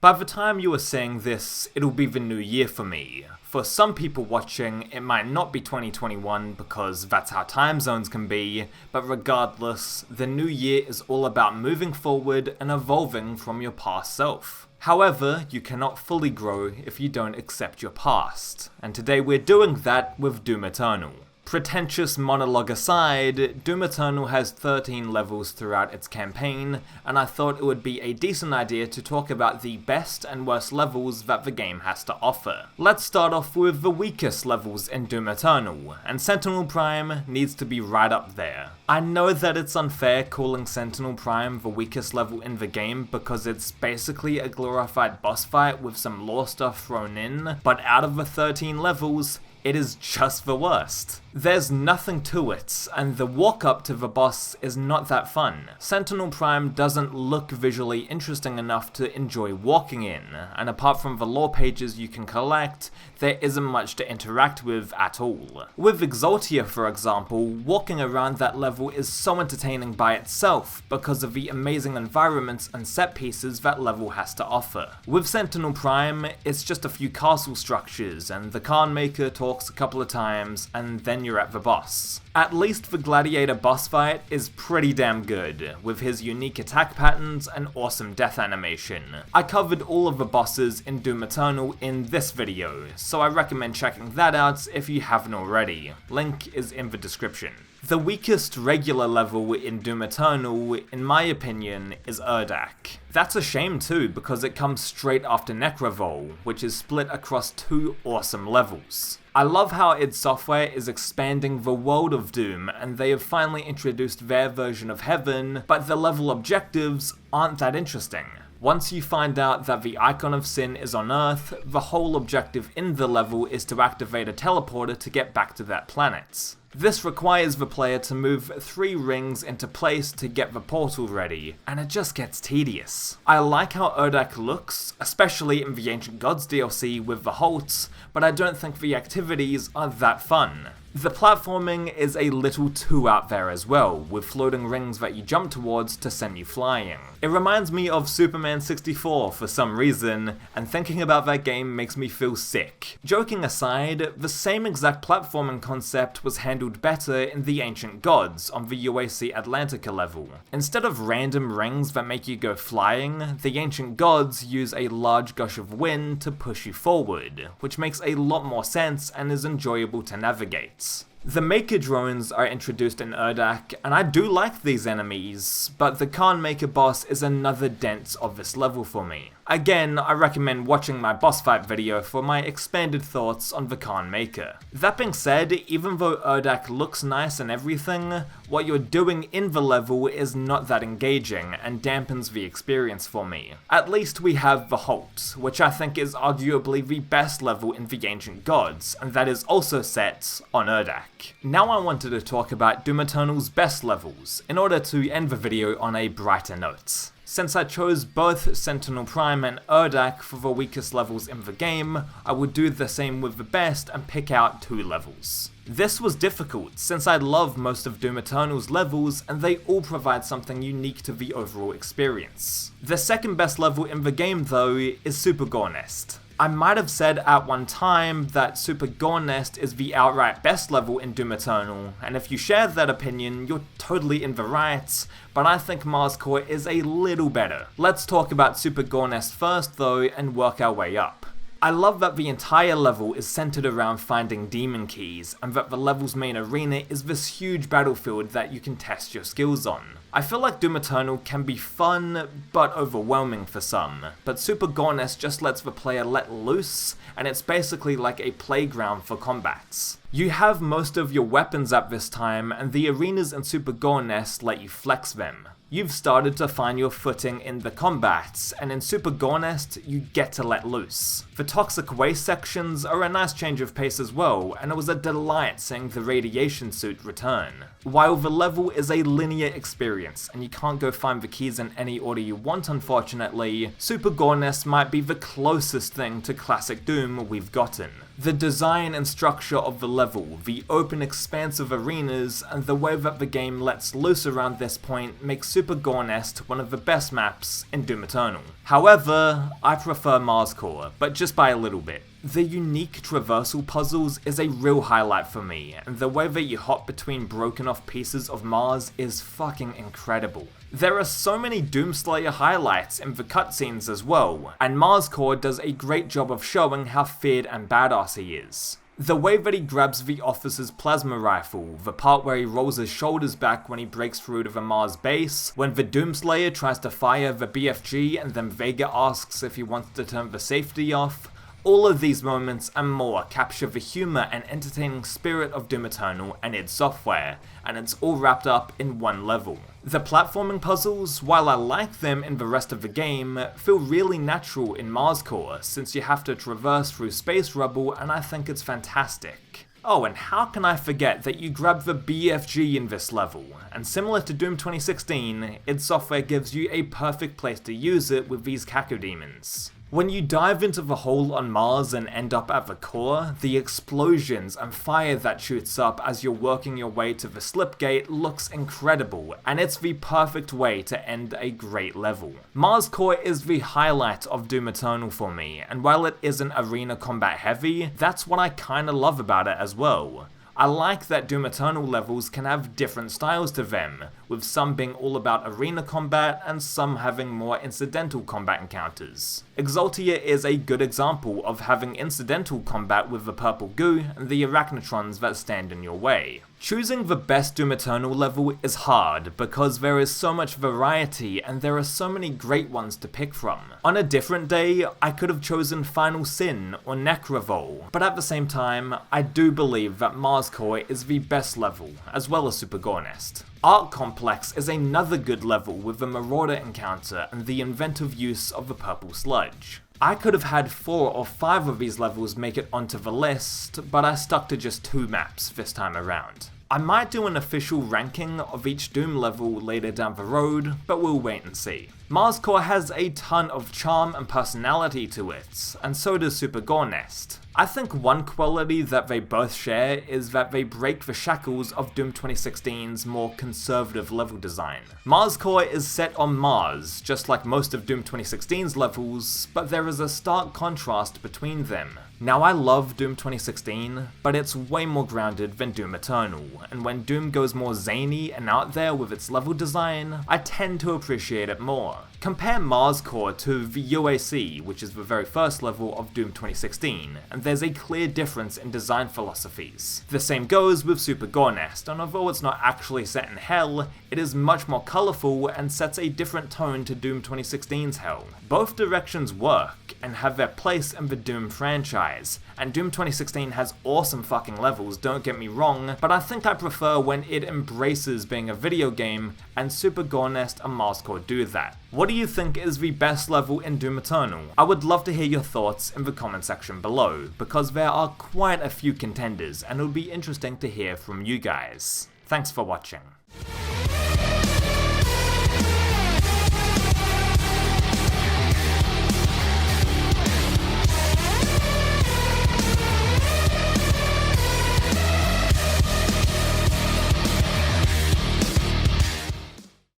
By the time you are seeing this, it'll be the new year for me. For some people watching, it might not be 2021 because that's how time zones can be, but regardless, the new year is all about moving forward and evolving from your past self. However, you cannot fully grow if you don't accept your past, and today we're doing that with Doom Eternal. Pretentious monologue aside, Doom Eternal has 13 levels throughout its campaign, and I thought it would be a decent idea to talk about the best and worst levels that the game has to offer. Let's start off with the weakest levels in Doom Eternal, and Sentinel Prime needs to be right up there. I know that it's unfair calling Sentinel Prime the weakest level in the game because it's basically a glorified boss fight with some lore stuff thrown in, but out of the 13 levels, it is just the worst. There's nothing to it, and the walk up to the boss is not that fun. Sentinel Prime doesn't look visually interesting enough to enjoy walking in, and apart from the lore pages you can collect, there isn't much to interact with at all. With Exaltia, for example, walking around that level is so entertaining by itself because of the amazing environments and set pieces that level has to offer. With Sentinel Prime, it's just a few castle structures, and the Khan Maker talks a couple of times, and then you're at the boss. At least the Gladiator boss fight is pretty damn good, with his unique attack patterns and awesome death animation. I covered all of the bosses in Doom Eternal in this video, so I recommend checking that out if you haven't already. Link is in the description. The weakest regular level in Doom Eternal, in my opinion, is Urdak. That's a shame too, because it comes straight after Necrovol, which is split across two awesome levels. I love how id Software is expanding the world of Doom, and they have finally introduced their version of Heaven, but the level objectives aren't that interesting. Once you find out that the Icon of Sin is on Earth, the whole objective in the level is to activate a teleporter to get back to that planet. This requires the player to move 3 rings into place to get the portal ready, and it just gets tedious. I like how Erdak looks, especially in the Ancient Gods DLC with the halts, but I don't think the activities are that fun. The platforming is a little too out there as well, with floating rings that you jump towards to send you flying. It reminds me of Superman 64 for some reason, and thinking about that game makes me feel sick. Joking aside, the same exact platforming concept was handled better in the Ancient Gods on the UAC Atlantica level. Instead of random rings that make you go flying, the Ancient Gods use a large gush of wind to push you forward, which makes a lot more sense and is enjoyable to navigate. The Maker drones are introduced in Urdak, and I do like these enemies, but the Khan Maker boss is another dent of this level for me. Again, I recommend watching my boss fight video for my expanded thoughts on the Khan Maker. That being said, even though Urdak looks nice and everything, what you're doing in the level is not that engaging and dampens the experience for me. At least we have the Halt, which I think is arguably the best level in the Ancient Gods, and that is also set on Urdak. Now I wanted to talk about Doom Eternal's best levels, in order to end the video on a brighter note. Since I chose both Sentinel Prime and Erdak for the weakest levels in the game, I would do the same with the best and pick out 2 levels. This was difficult, since I love most of Doom Eternal's levels and they all provide something unique to the overall experience. The second best level in the game though is Super Gore Nest. I might have said at one time that Super Gore Nest is the outright best level in Doom Eternal, and if you share that opinion, you're totally in the right, but I think Mars Core is a little better. Let's talk about Super Gore Nest first though, and work our way up. I love that the entire level is centered around finding demon keys, and that the level's main arena is this huge battlefield that you can test your skills on. I feel like Doom Eternal can be fun, but overwhelming for some, but Super Gore Nest just lets the player let loose, and it's basically like a playground for combats. You have most of your weapons at this time, and the arenas in Super Gore Nest let you flex them. You've started to find your footing in the combats, and in Super Gore Nest, you get to let loose. The toxic waste sections are a nice change of pace as well, and it was a delight seeing the radiation suit return. While the level is a linear experience, and you can't go find the keys in any order you want unfortunately, Super Gore Nest might be the closest thing to classic Doom we've gotten. The design and structure of the level, the open expansive arenas, and the way that the game lets loose around this point makes Super Gore Nest one of the best maps in Doom Eternal. However, I prefer Mars Core, but just by a little bit. The unique traversal puzzles is a real highlight for me, and the way that you hop between broken off pieces of Mars is fucking incredible. There are so many Doomslayer highlights in the cutscenes as well, and Mars Core does a great job of showing how feared and badass he is. The way that he grabs the officer's plasma rifle, the part where he rolls his shoulders back when he breaks through to the Mars base, when the Doomslayer tries to fire the BFG and then Vega asks if he wants to turn the safety off, all of these moments and more capture the humour and entertaining spirit of Doom Eternal and id Software, and it's all wrapped up in one level. The platforming puzzles, while I like them in the rest of the game, feel really natural in Mars Core, since you have to traverse through space rubble, and I think it's fantastic. Oh, and how can I forget that you grab the BFG in this level, and similar to Doom 2016, id Software gives you a perfect place to use it with these cacodemons. When you dive into the hole on Mars and end up at the core, the explosions and fire that shoots up as you're working your way to the slipgate looks incredible, and it's the perfect way to end a great level. Mars Core is the highlight of Doom Eternal for me, and while it isn't arena combat heavy, that's what I kinda love about it as well. I like that Doom Eternal levels can have different styles to them, with some being all about arena combat and some having more incidental combat encounters. Exaltia is a good example of having incidental combat with the purple goo and the arachnotrons that stand in your way. Choosing the best Doom Eternal level is hard because there is so much variety and there are so many great ones to pick from. On a different day, I could have chosen Final Sin or Necrovol, but at the same time, I do believe that Mars Core is the best level, as well as Super Gore Nest. Arc Complex is another good level with the Marauder encounter and the inventive use of the purple sludge. I could have had 4 or 5 of these levels make it onto the list, but I stuck to just 2 maps this time around. I might do an official ranking of each Doom level later down the road, but we'll wait and see. Mars Core has a ton of charm and personality to it, and so does Super Gore Nest. I think one quality that they both share is that they break the shackles of Doom 2016's more conservative level design. Mars Core is set on Mars, just like most of Doom 2016's levels, but there is a stark contrast between them. Now I love Doom 2016, but it's way more grounded than Doom Eternal, and when Doom goes more zany and out there with its level design, I tend to appreciate it more. Compare Mars Core to the UAC, which is the very first level of Doom 2016, and there's a clear difference in design philosophies. The same goes with Super Gore Nest, and although it's not actually set in hell, it is much more colourful and sets a different tone to Doom 2016's hell. Both directions work, and have their place in the Doom franchise, and Doom 2016 has awesome fucking levels, don't get me wrong, but I think I prefer when it embraces being a video game, and Super Gore Nest and Mars Core do that. What do you think is the best level in Doom Eternal? I would love to hear your thoughts in the comment section below, because there are quite a few contenders, and it would be interesting to hear from you guys. Thanks for watching.